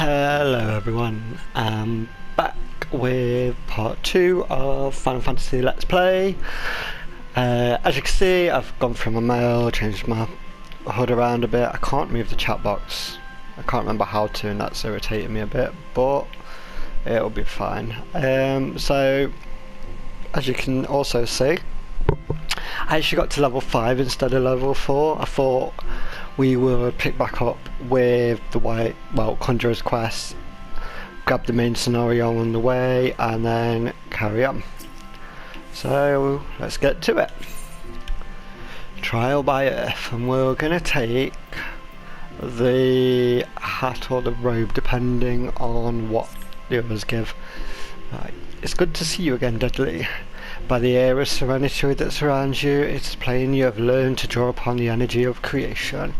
Hello everyone, I'm back with part 2 of Final Fantasy Let's Play. As you can see, I've gone through my mail, changed my HUD around a bit. I can't move the chat box. I can't remember how to, and that's irritating me a bit, but it'll be fine. So, as you can also see, I actually got to level 5 instead of level 4. I thought we would pick back up with the Conjurer's Quest, grab the main scenario on the way, and then carry on. So let's get to it. Trial by Earth, and we're gonna take the hat or the robe depending on what the others give. Right. It's good to see you again, Dudley. By the air of serenity that surrounds you, it's plain you have learned to draw upon the energy of creation.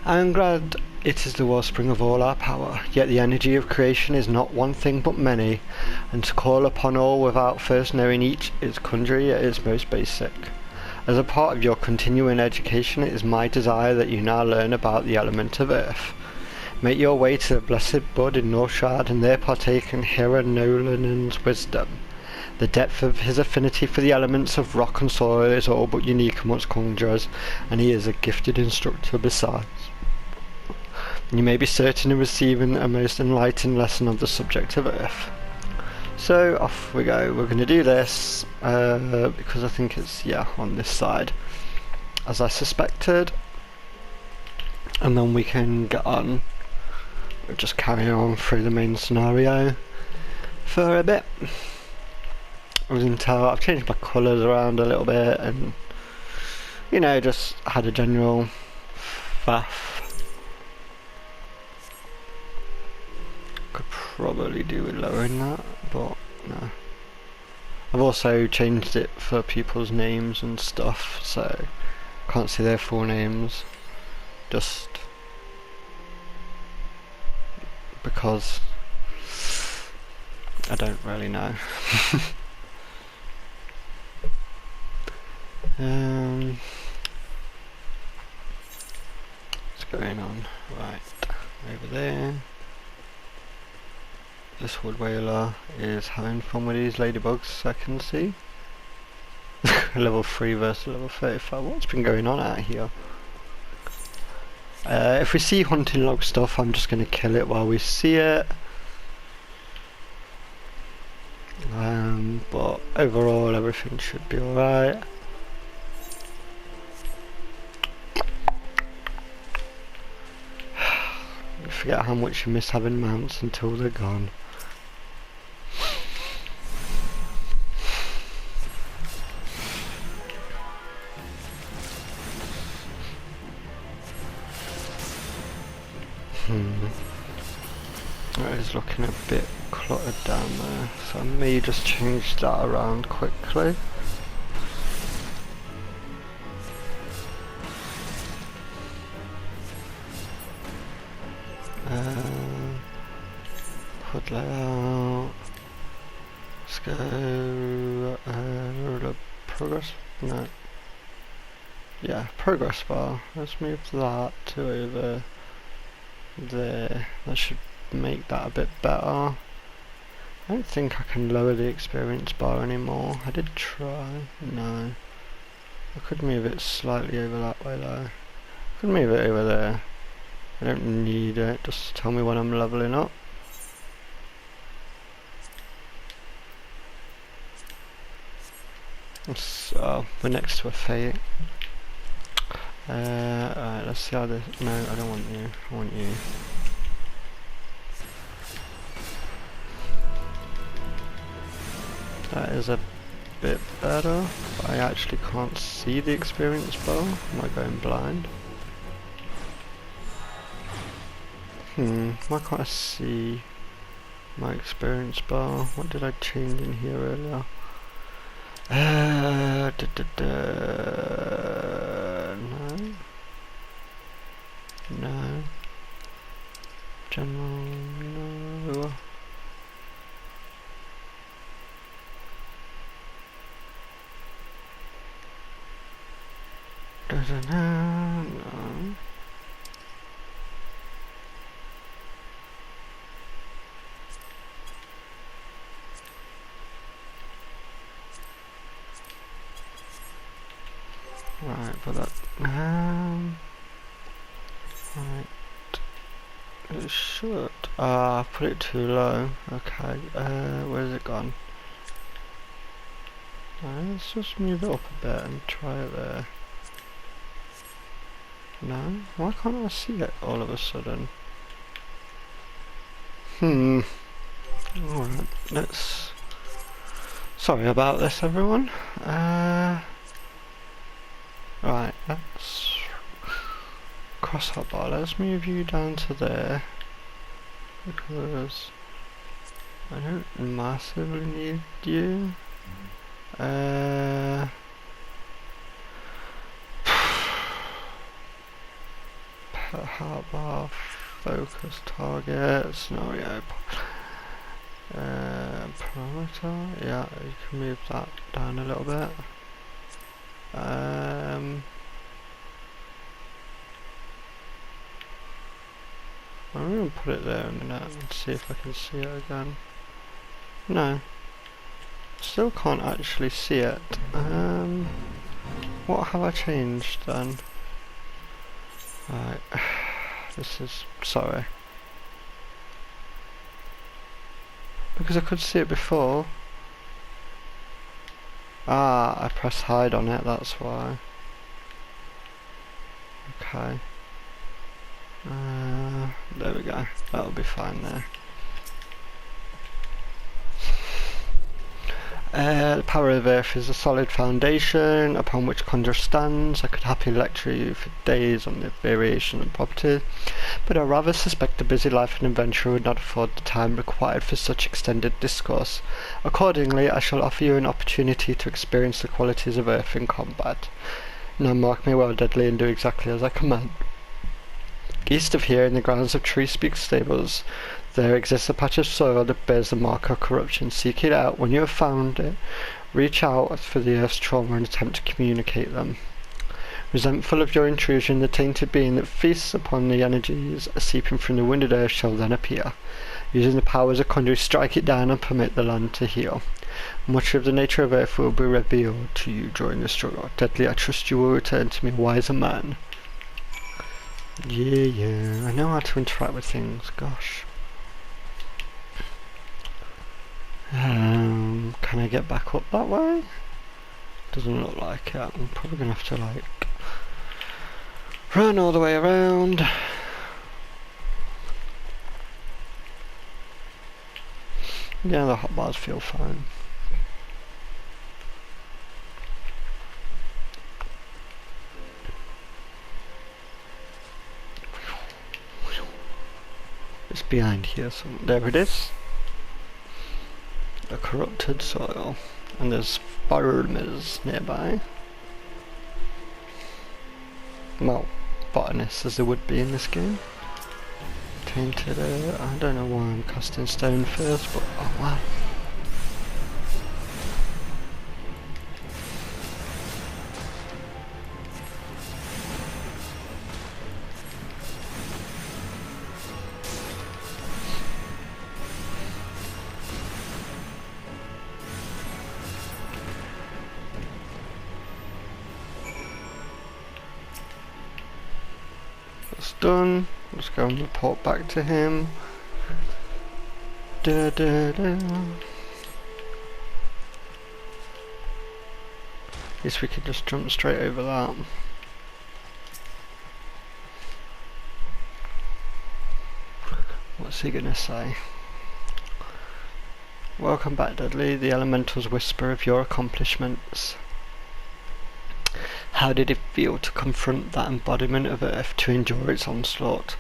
I am glad it is the wellspring of all our power, yet the energy of creation is not one thing but many, and to call upon all without first knowing each is conjury at its most basic. As a part of your continuing education, it is my desire that you now learn about the element of earth. Make your way to the blessed Bud in Northshard and there partake in Hera Nolan's wisdom. The depth of his affinity for the elements of rock and soil is all but unique amongst conjurers, and he is a gifted instructor besides. You may be certain of receiving a most enlightened lesson of the subject of earth. So off we go. We're going to do this because I think it's on this side, as I suspected, and then we can get on. We'll just carry on through the main scenario for a bit. As you can tell, I've changed my colours around a little bit, and just had a general faff. Could probably do with lowering that, but no. I've also changed it for people's names and stuff, so can't see their full names, just because I don't really know. What's going on? Right, over there. This wood whaler is having fun with these ladybugs, I can see. Level 3 versus level 35. What's been going on out here? If we see hunting log stuff, I'm just going to kill it while we see it. But overall, everything should be alright. You forget how much you miss having mounts until they're gone. That is looking a bit cluttered down there, so I may just change that around quickly. HUD layout. Let's go progress. No. Yeah, progress bar. Let's move that to over there. That should make that a bit better. I don't think I can lower the experience bar anymore. I did try. No. I could move it slightly over that way though. I could move it over there. I don't need it, just tell me when I'm leveling up. So, we're next to a fate. Alright, let's see how this... No, I don't want you. I want you. That is a bit better, but I actually can't see the experience bar. Am I going blind? Why can't I see my experience bar? What did I change in here earlier? No. No. General, no. No. Right, but that... right. It should... I put it too low. Okay, where's it gone? Right, let's just move it up a bit and try it there. No? Why can't I see it all of a sudden? Alright, let's... Sorry about this, everyone. Right, let's cross that bar. Let's move you down to there, because I don't massively need you. How about focus target, scenario, parameter, yeah, you can move that down a little bit. I'm going to put it there a minute and see if I can see it again. No, still can't actually see it. What have I changed then? Right, this is, sorry. Because I could see it before. Ah, I pressed hide on it, that's why. Okay. There we go, that'll be fine there. The power of Earth is a solid foundation upon which Conjure stands. I could happily lecture you for days on the variation and properties, but I rather suspect a busy life and adventure would not afford the time required for such extended discourse. Accordingly, I shall offer you an opportunity to experience the qualities of Earth in combat. Now mark me well, Deadly, and do exactly as I command. East of here, in the grounds of Treespeak Stables, there exists a patch of soil that bears the mark of corruption. Seek it out. When you have found it, reach out for the Earth's trauma and attempt to communicate them. Resentful of your intrusion, the tainted being that feasts upon the energies seeping from the wounded Earth shall then appear. Using the powers of Conjure, strike it down and permit the land to heal. Much of the nature of Earth will be revealed to you during the struggle. Deadly, I trust you will return to me a wiser man. Yeah, I know how to interact with things, gosh. Can I get back up that way? Doesn't look like it. I'm probably gonna have to like run all the way around. Yeah, the hotbars feel fine. It's behind here, so there it is. The corrupted soil, and there's farmers nearby. Well, botanists as there would be in this game. Tainted, I don't know why I'm casting stone first, but oh wow. Done. Let's go and report back to him. Da, da, da. At least we could just jump straight over that. What's he gonna say? Welcome back, Dudley. The elementals whisper of your accomplishments. How did it feel to confront that embodiment of Earth, to endure its onslaught?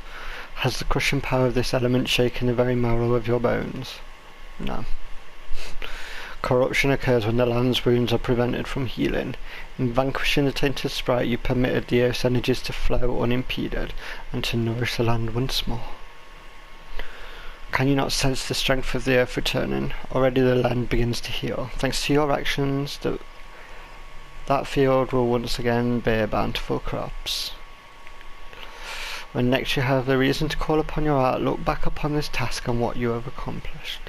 Has the crushing power of this element shaken the very marrow of your bones? No. Corruption occurs when the land's wounds are prevented from healing. In vanquishing the tainted sprite, you permitted the Earth's energies to flow unimpeded, and to nourish the land once more. Can you not sense the strength of the Earth returning? Already the land begins to heal. Thanks to your actions, that field will once again bear bountiful crops. When next you have the reason to call upon your art, look back upon this task and what you have accomplished.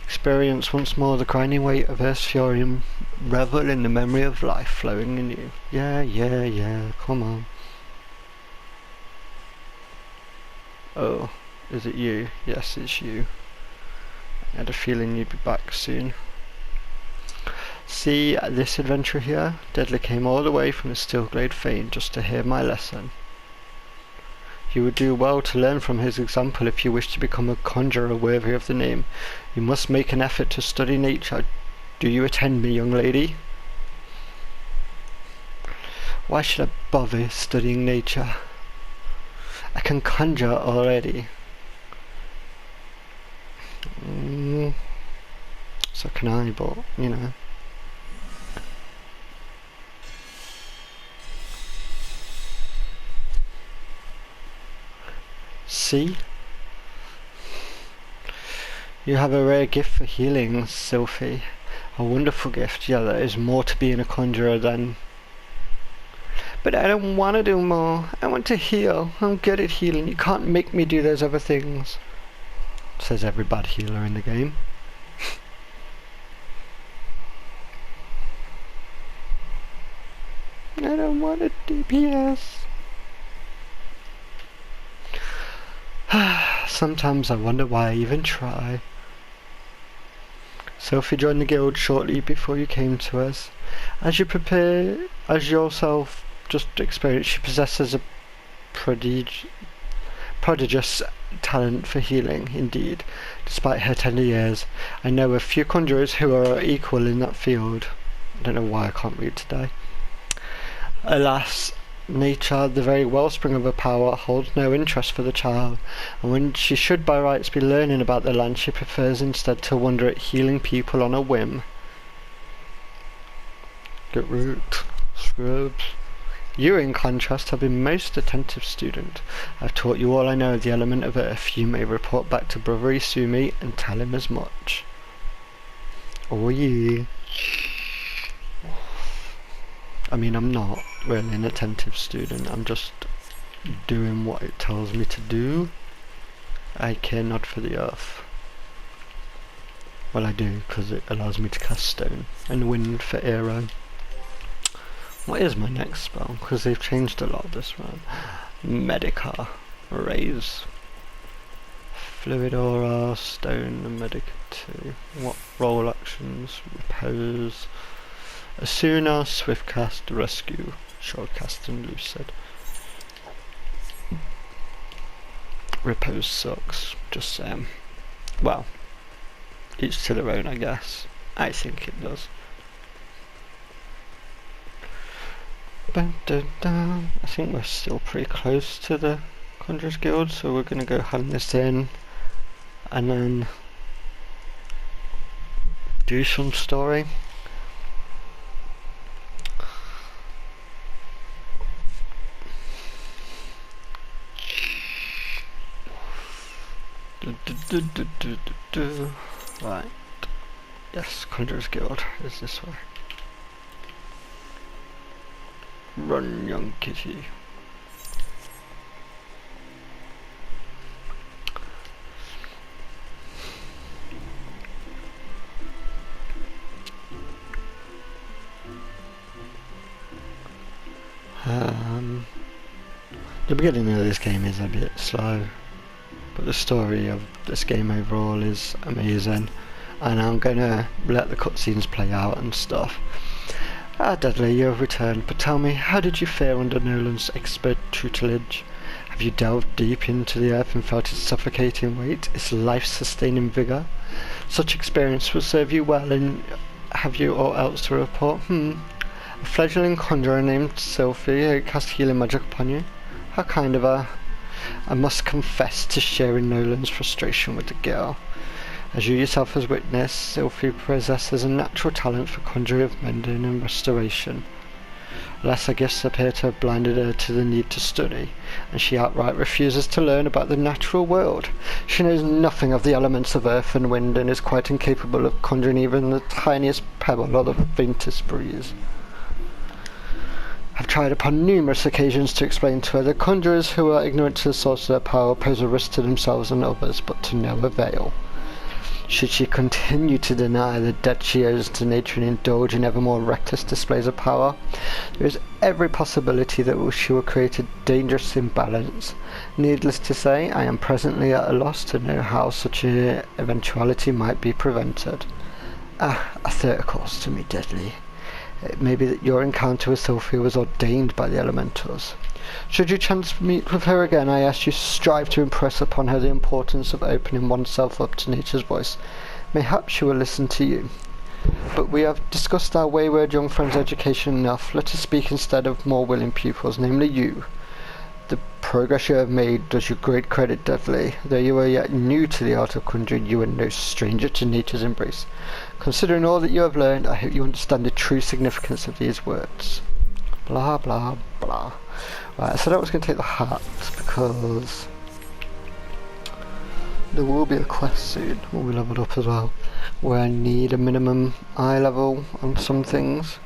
Experience once more the grinding weight of Earth's fury and Revel in the memory of life flowing in you. Yeah, come on. Oh, is it you? Yes, it's you. I had a feeling you'd be back soon. See, this adventure here, Deadly came all the way from the Stillglade Fane just to hear my lesson. You would do well to learn from his example if you wish to become a conjurer worthy of the name. You must make an effort to study nature. Do you attend me, young lady? Why should I bother studying nature? I can conjure already. So can I, but, you know. See? You have a rare gift for healing, Sylphie. A wonderful gift. Yeah, there is more to being a conjurer than... But I don't want to do more. I want to heal. I'm good at healing. You can't make me do those other things. Says every bad healer in the game. I don't want a DPS. Sometimes I wonder why I even try. Sophie joined the guild shortly before you came to us. As you yourself just experienced, she possesses a prodigious talent for healing, indeed. Despite her tender years, I know a few conjurers who are equal in that field. I don't know why I can't read today. Alas, nature, the very wellspring of her power, holds no interest for the child, and when she should by rights be learning about the land, she prefers instead to wonder at healing people on a whim. Get root, scrubs. You, in contrast, have been most attentive student. I've taught you all I know of the element of earth. You may report back to Brother Isumi and tell him as much. Oh yeah. I mean, I'm not really an attentive student. I'm just doing what it tells me to do. I care not for the earth. Well, I do, because it allows me to cast stone, and wind for arrow. What is my next spell? Because they've changed a lot this round. Medica. Raise. Fluid aura, stone, and Medica 2. What roll actions? Repose. Asuna, swift cast, rescue, short cast, and lucid. Repose sucks. Just well, each to their own, I guess. I think it does. I think we're still pretty close to the Conjurers Guild, so we're gonna go hunt this in and then do some story. Right. Yes, Conjurers Guild is this way. Run, young kitty. The beginning of this game is a bit slow, but the story of this game overall is amazing, and I'm gonna let the cutscenes play out and stuff. Dudley, you have returned, but tell me, how did you fare under Nolan's expert tutelage? Have you delved deep into the earth and felt its suffocating weight, its life-sustaining vigour? Such experience will serve you well, and have you aught else to report? A fledgling conjurer named Sophie who cast healing magic upon you? How kind of her. I must confess to sharing Nolan's frustration with the girl. As you yourself has witnessed, Sophie possesses a natural talent for conjuring, mending and restoration. Alas, her gifts appear to have blinded her to the need to study, and she outright refuses to learn about the natural world. She knows nothing of the elements of earth and wind, and is quite incapable of conjuring even the tiniest pebble or the faintest breeze. I've tried upon numerous occasions to explain to her that conjurers who are ignorant to the source of their power pose a risk to themselves and others, but to no avail. Should she continue to deny the debt she owes to nature and indulge in ever more reckless displays of power, there is every possibility that she will create a dangerous imbalance. Needless to say, I am presently at a loss to know how such an eventuality might be prevented. A thought occurs to me, Deadly. It may be that your encounter with Sophia was ordained by the elementals. Should you chance to meet with her again, I ask you strive to impress upon her the importance of opening oneself up to nature's voice. Mayhap she will listen to you. But we have discussed our wayward young friend's education enough. Let us speak instead of more willing pupils, namely you. The progress you have made does you great credit, Dudley. Though you are yet new to the art of conjuring, you are no stranger to nature's embrace. Considering all that you have learned, I hope you understand the true significance of these words. Blah, blah, blah. Right, so I was going to take the hats because there will be a quest soon, when we leveled up as well, where I need a minimum eye level on some things.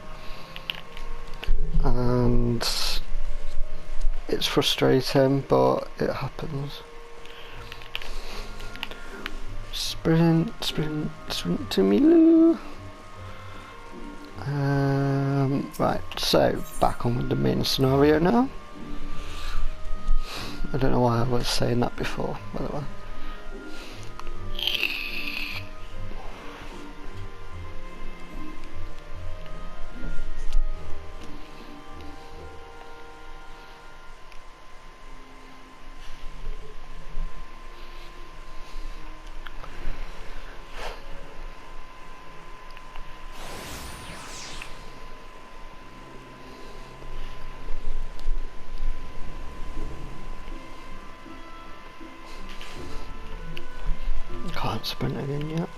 And it's frustrating, but it happens. Sprint to me, Lou. Right, so back on with the main scenario now. I don't know why I was saying that before, by the way. Can't sprint again yet.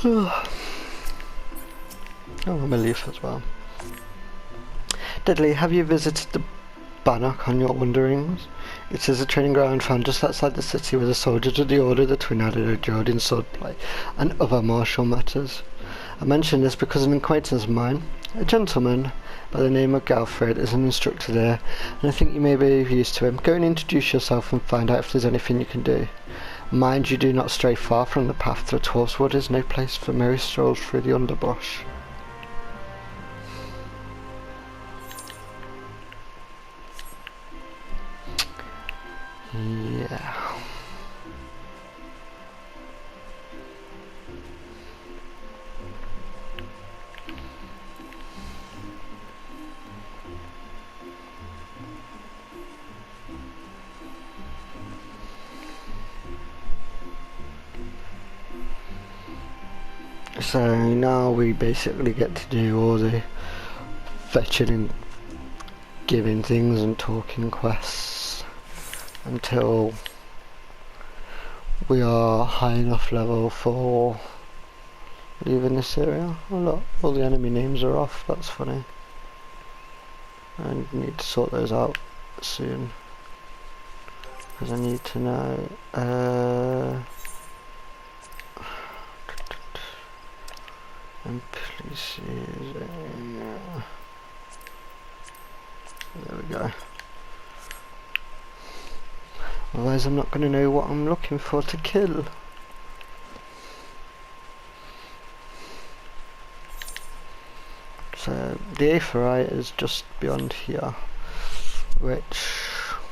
Oh, I'm a leaf as well. Deadly, have you visited the Bannock on your wanderings? It is a training ground found just outside the city where the soldiers of the Order of the Twin Adder are drilled in swordplay and other martial matters. I mention this because an acquaintance of mine, a gentleman by the name of Galfred, is an instructor there, and I think you may be of use to him. Go and introduce yourself and find out if there's anything you can do. Mind you do not stray far from the path to Twelfswood is no place for merry strolls through the underbrush. Yeah. So now we basically get to do all the fetching and giving things and talking quests until we are high enough level for leaving this area. Oh look, all the enemy names are off, that's funny. I need to sort those out soon, because I need to know NPCs, there we go. Otherwise I'm not going to know what I'm looking for to kill. So the Aetheryte is just beyond here, which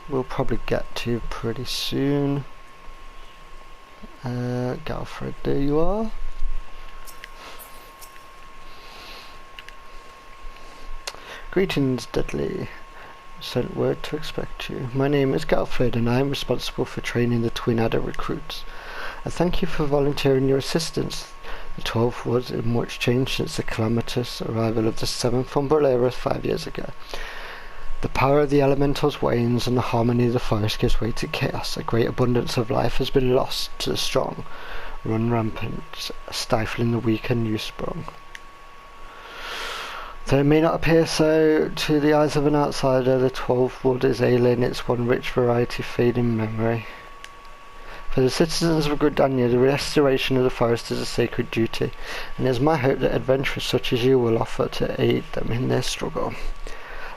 we'll probably get to pretty soon. Galfred, there you are. Greetings, Dudley. Sent word to expect you. My name is Galfred and I am responsible for training the Twin Adder recruits. I thank you for volunteering your assistance. The 12th was in much change since the calamitous arrival of the 7th from Bolera 5 years ago. The power of the elementals wanes and the harmony of the forest gives way to chaos. A great abundance of life has been lost to the strong, run rampant, stifling the weak and new sprung. Though it may not appear so to the eyes of an outsider, the 12th wood is ailing, its one rich variety fading memory. For the citizens of Gridania, the restoration of the forest is a sacred duty, and it is my hope that adventurers such as you will offer to aid them in their struggle.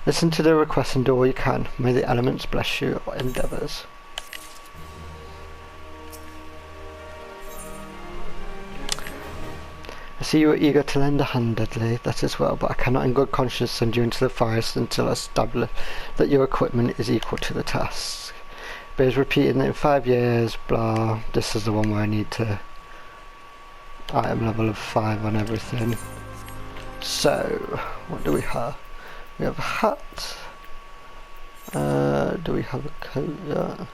Listen to the request and do all you can. May the elements bless your endeavours. I see you are eager to lend a hand, Dudley. That is well, but I cannot in good conscience send you into the forest until I establish that your equipment is equal to the task. Bears repeating that in 5 years, blah. This is the one where I need to item level of 5 on everything. So, what do we have? We have a hat. Do we have a coat yet?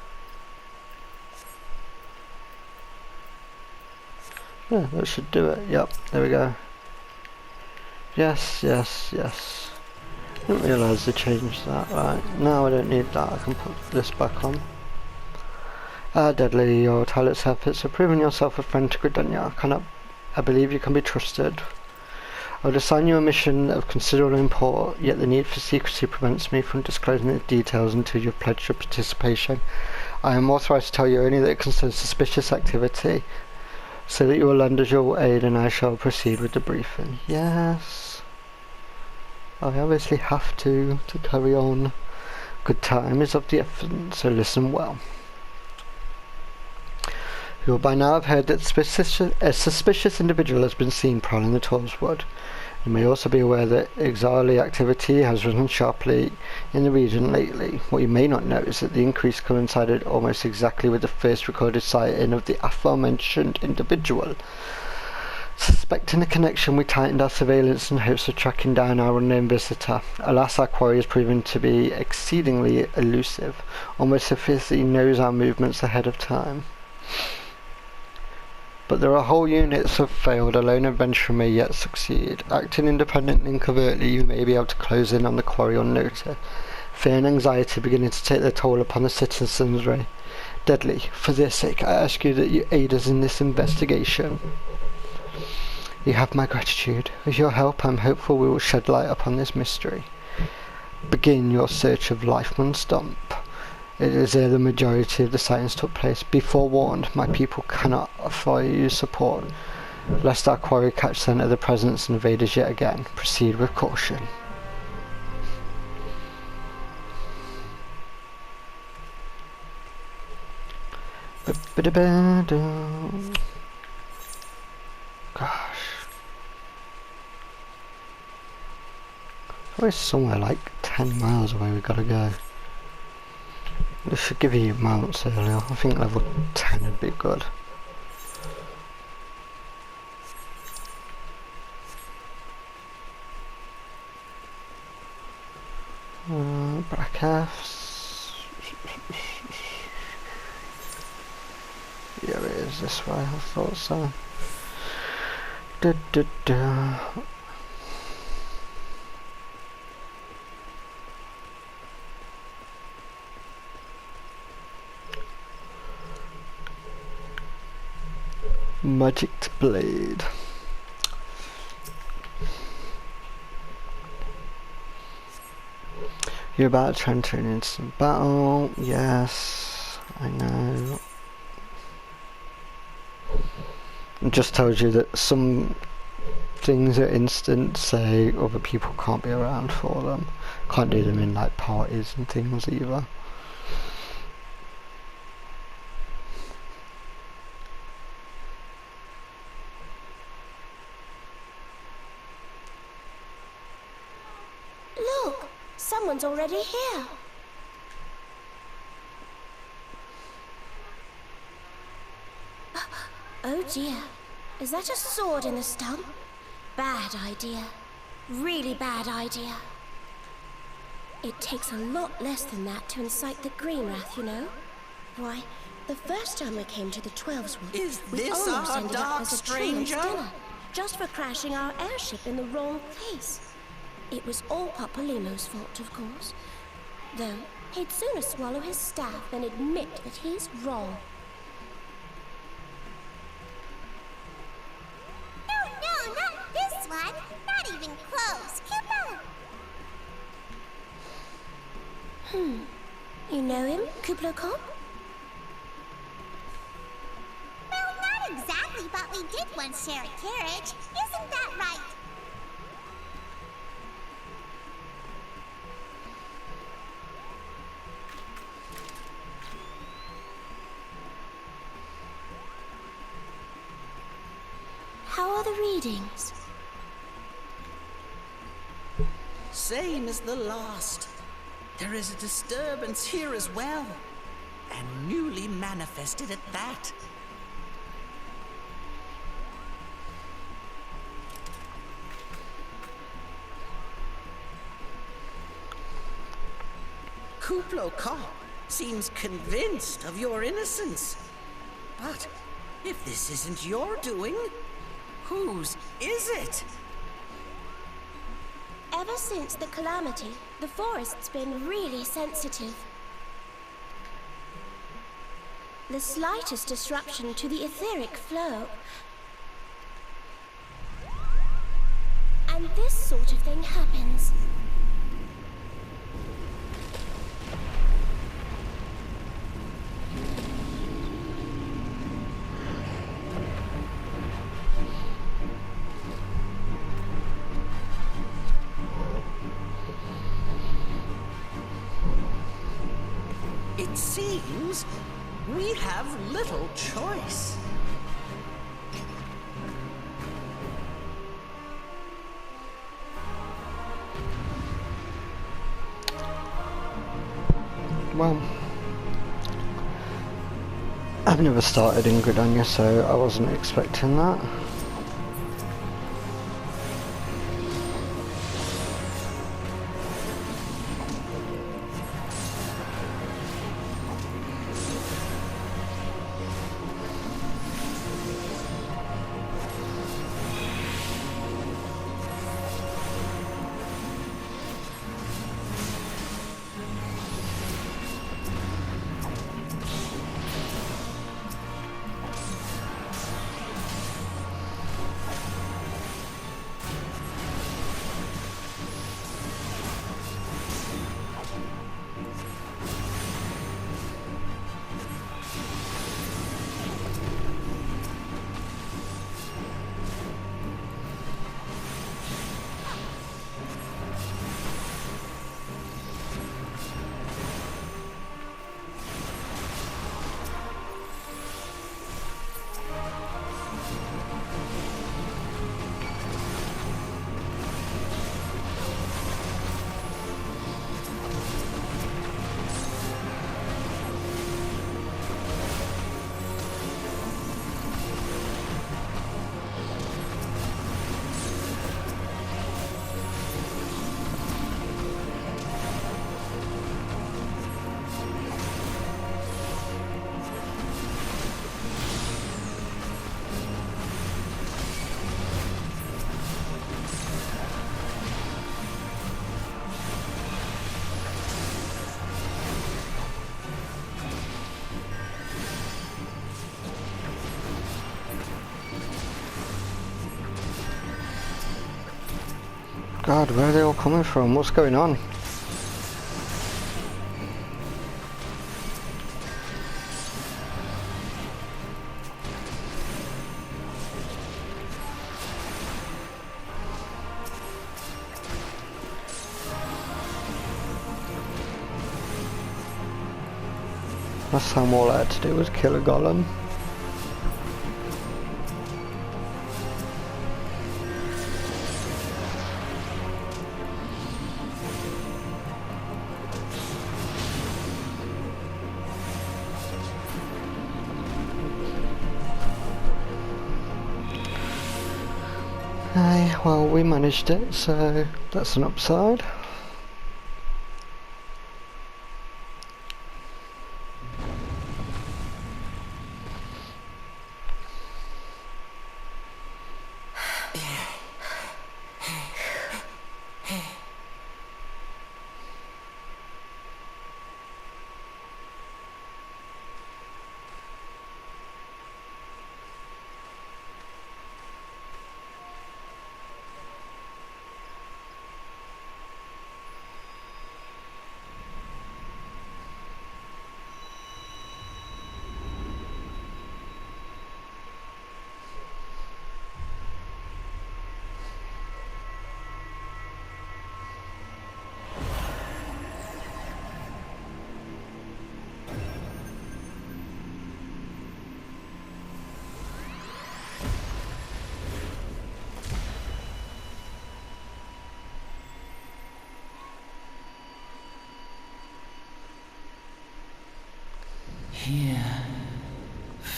Yeah, that should do it. Yep, there we go. Yes, yes, yes. Didn't realise they changed that. Right, now I don't need that. I can put this back on. Dudley, your tireless efforts have proven yourself a friend to Gridania. I believe you can be trusted. I would assign you a mission of considerable import, yet the need for secrecy prevents me from disclosing the details until you've pledged your participation. I am authorized to tell you only that it concerns suspicious activity, so that you will lend us your aid and I shall proceed with the briefing. Yes. I obviously have to carry on. Good time is of the essence, so listen well. You will by now have heard that a suspicious individual has been seen prowling the Torswood. You may also be aware that Exarly activity has risen sharply in the region lately. What you may not know is that the increase coincided almost exactly with the first recorded sighting of the aforementioned individual. Suspecting a connection, we tightened our surveillance in hopes of tracking down our unknown visitor. Alas, our quarry has proven to be exceedingly elusive, almost as if he knows our movements ahead of time. But there are whole units have failed. A lone adventurer may yet succeed. Acting independently and covertly, you may be able to close in on the quarry unnoticed. Fear and anxiety beginning to take their toll upon the citizenry. Dudley, for their sake, I ask you that you aid us in this investigation. You have my gratitude. With your help, I am hopeful we will shed light upon this mystery. Begin your search of Lifeman Stump. It is there the majority of the sightings took place. Be forewarned, my people cannot offer you support. Lest our quarry catch scent of the presence and invaders yet again. Proceed with caution. Gosh. There's somewhere like 10 miles away we gotta go. This should give you mounts earlier. I think level 10 would be good. Brackeffs. Yeah, it is this way. I thought so. Magic blade. You're about to enter an instant battle. Yes, I know. It just tells you that some things are instant, say other people can't be around for them. Can't do them in like parties and things either. Look, someone's already here. Oh dear, is that a sword in the stump? Bad idea. Really bad idea. It takes a lot less than that to incite the Greenwrath, you know? Why, the first time we came to the Twelveswood, we almost ended up as a stranger dinner, just for crashing our airship in the wrong place. It was all Papalumo's fault, of course. Though, he'd sooner swallow his staff than admit that he's wrong. No, not this one. Not even close. Koopa! You know him, Kubla Kop? Well, not exactly, but we did once share a carriage. Isn't that right? are the readings? Same as the last. There is a disturbance here as well. And newly manifested at that. Kuplo Kop seems convinced of your innocence. But if this isn't your doing, whose is it? Ever since the calamity, the forest's been really sensitive. The slightest disruption to the etheric flow, and this sort of thing happens. It seems we have little choice. Well, I've never started in Gridania, so I wasn't expecting that. God, where are they all coming from? What's going on? Last time all I had to do was kill a golem. Aye, well, we managed it, so that's an upside.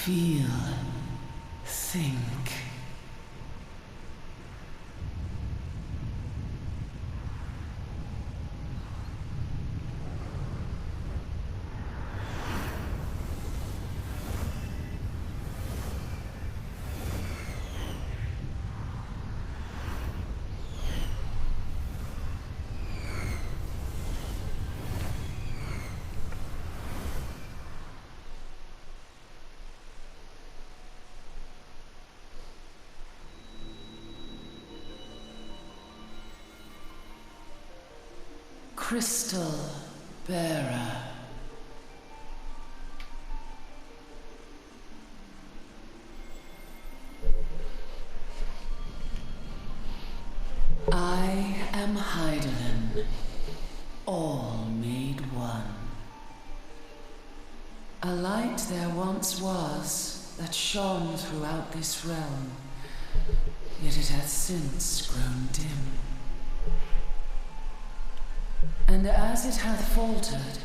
Feel. Think. Crystal Bearer. I am Heidelin, all made one. A light there once was that shone throughout this realm, yet it hath since grown dim. And as it hath faltered,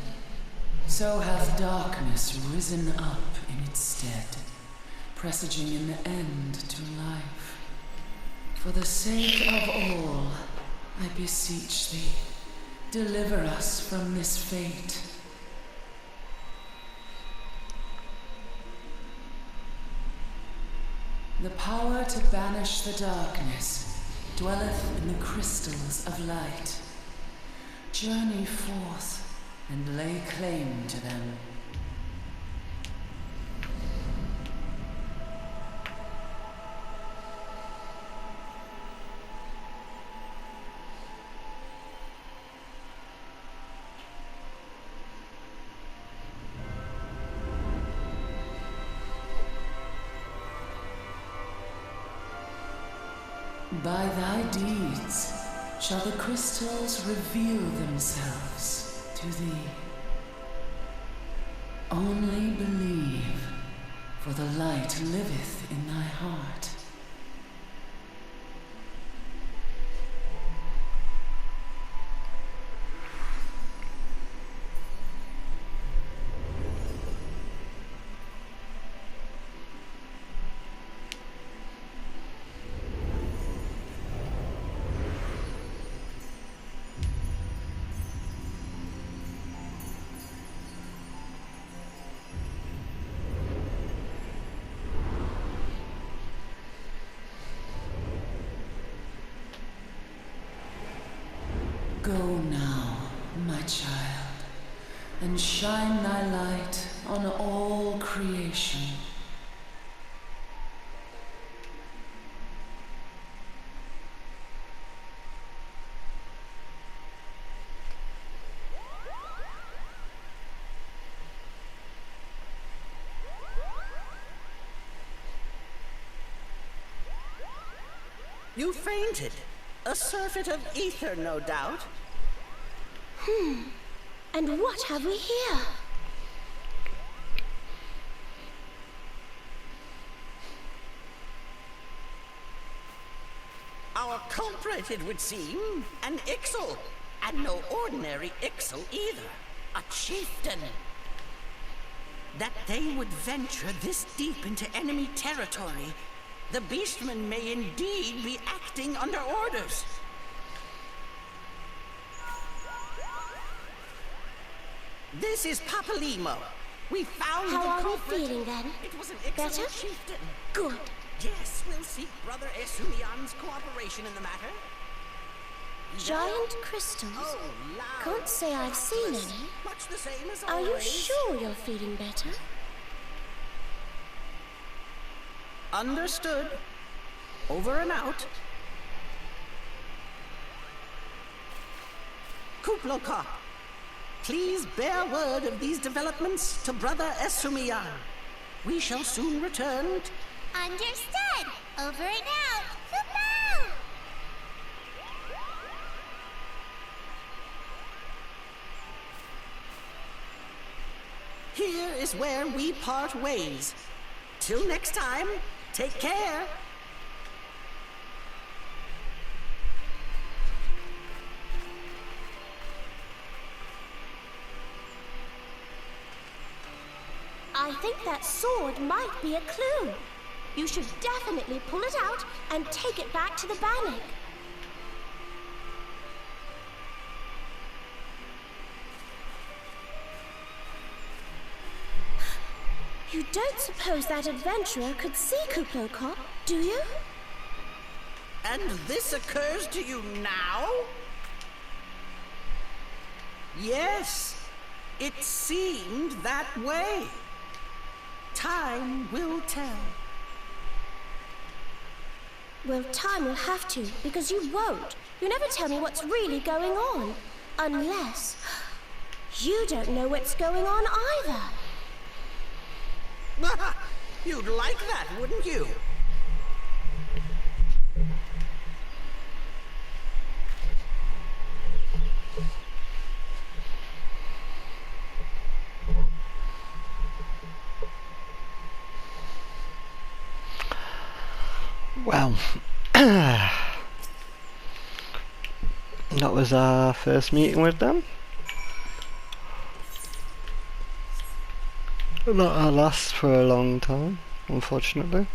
so hath darkness risen up in its stead, presaging an end to life. For the sake of all, I beseech thee, deliver us from this fate. The power to banish the darkness dwelleth in the crystals of light. Journey forth and lay claim to them. By thy deeds shall the crystals reveal themselves to thee. Only believe, for the light liveth in thy heart. Go now, my child, and shine thy light on all creation. You fainted. A surfeit of ether, no doubt. And what have we here? Our culprit, it would seem, an Ixal. And no ordinary Ixal either. A chieftain. That they would venture this deep into enemy territory, the beastmen may indeed be acting under orders. This is Papalimo. We found How the are we culprit. feeling then? It was an Ixal Better? chieftain. Good. Yes, we'll seek Brother Esumian's cooperation in the matter. Giant crystals? Oh, loud. Can't say I've seen any. Much the same as Are you always. sure you're feeling better? Understood. Over and out. Kuplokop, please bear word of these developments to Brother Esumian. We shall soon return. Understood. Over and out. Kupo! Here is where we part ways. Till next time, take care. I think that sword might be a clue. You should definitely pull it out and take it back to the Bannock. You don't suppose that adventurer could see Kuplokop, do you? And this occurs to you now? Yes, it seemed that way. Time will tell. Well, time will have to, because you won't. You never tell me what's really going on. Unless you don't know what's going on either. You'd like that, wouldn't you? Well, that was our first meeting with them. Not our last for a long time, unfortunately.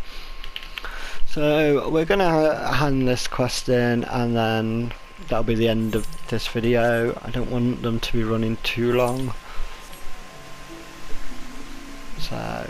So we're gonna hand this quest in, and then that'll be the end of this video. I don't want them to be running too long. So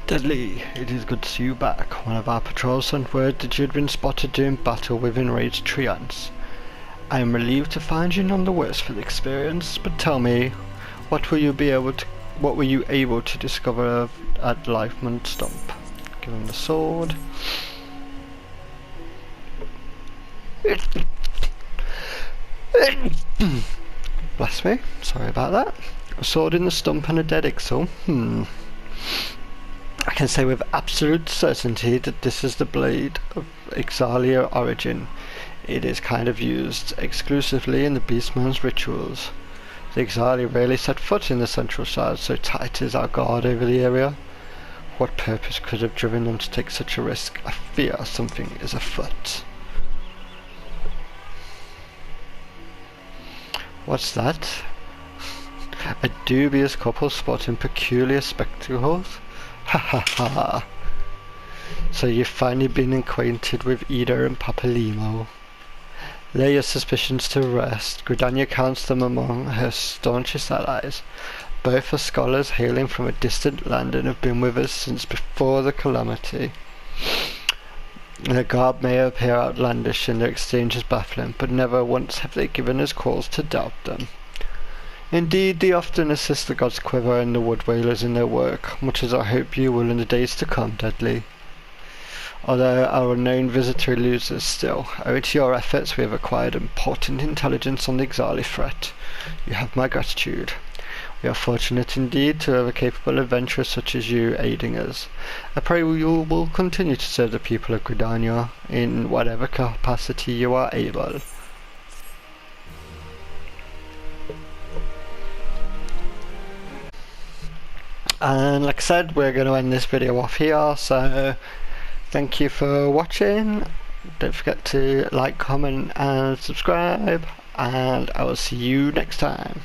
Deadly, it is good to see you back. One of our patrols sent word that you had been spotted doing battle with enraged treants. I am relieved to find you none the worse for the experience, but tell me, what were you able to discover at Lifemont Stump? Give him the sword. Bless me, sorry about that. A sword in the stump and a dead Ixal. I can say with absolute certainty that this is the blade of Ixalia origin. It is kind of used exclusively in the Beastman's rituals. The Ixalia rarely set foot in the central shard, so tight is our guard over the area. What purpose could have driven them to take such a risk? I fear something is afoot. What's that? A dubious couple sporting peculiar spectacles? Ha ha ha. So you've finally been acquainted with Ida and Papalimo. Lay your suspicions to rest. Gridania counts them among her staunchest allies. Both are scholars hailing from a distant land and have been with us since before the calamity. Their garb may appear outlandish and their exchanges baffling, but never once have they given us cause to doubt them. Indeed, they often assist the gods Quiver and the Wood Whalers in their work, much as I hope you will in the days to come, Deadly. Although our unknown visitor eludes us still, owing to your efforts we have acquired important intelligence on the Ixali threat. You have my gratitude. We are fortunate indeed to have a capable adventurer such as you aiding us. I pray you will continue to serve the people of Gridania in whatever capacity you are able. And like I said, we're going to end this video off here, so thank you for watching. Don't forget to like, comment and subscribe, and I will see you next time.